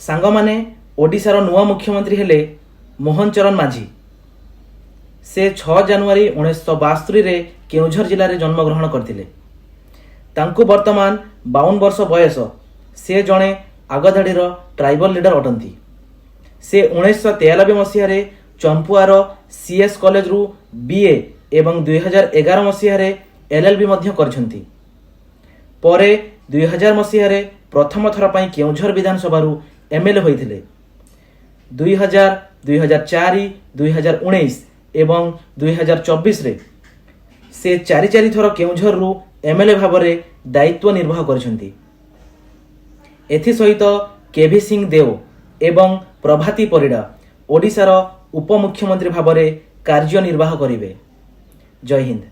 सांगमाने ओडिशार नुआ मुख्यमंत्री हेले मोहन चरण माझी। से 6 जानुआरी 1972 रे केउझर जिले में जन्मग्रहण करथिले। तांकु वर्तमान 52 वर्ष बयस। से जड़े आगधाड़ीर ट्राइबल लीडर अटंती। से 1993 मसीह चंपुआर सीएस कॉलेज रु बीए एवं 2011 मसीह एलएलबी मध्य करछंती। परे 2000 मसीह प्रथम थर पई केउझर विधानसभा एमएलए होइथिले। 2000, 2004, 2019 एवं 2024 रे से 4 थर केउझर रु एमएलए भावरे दायित्व निर्वाह करछंती। एथि सहित केभी सिंह देव एवं प्रभाती परिडा ओडिशार उपमुख्यमंत्री भावरे कार्य निर्वाह करिवे। जय हिंद।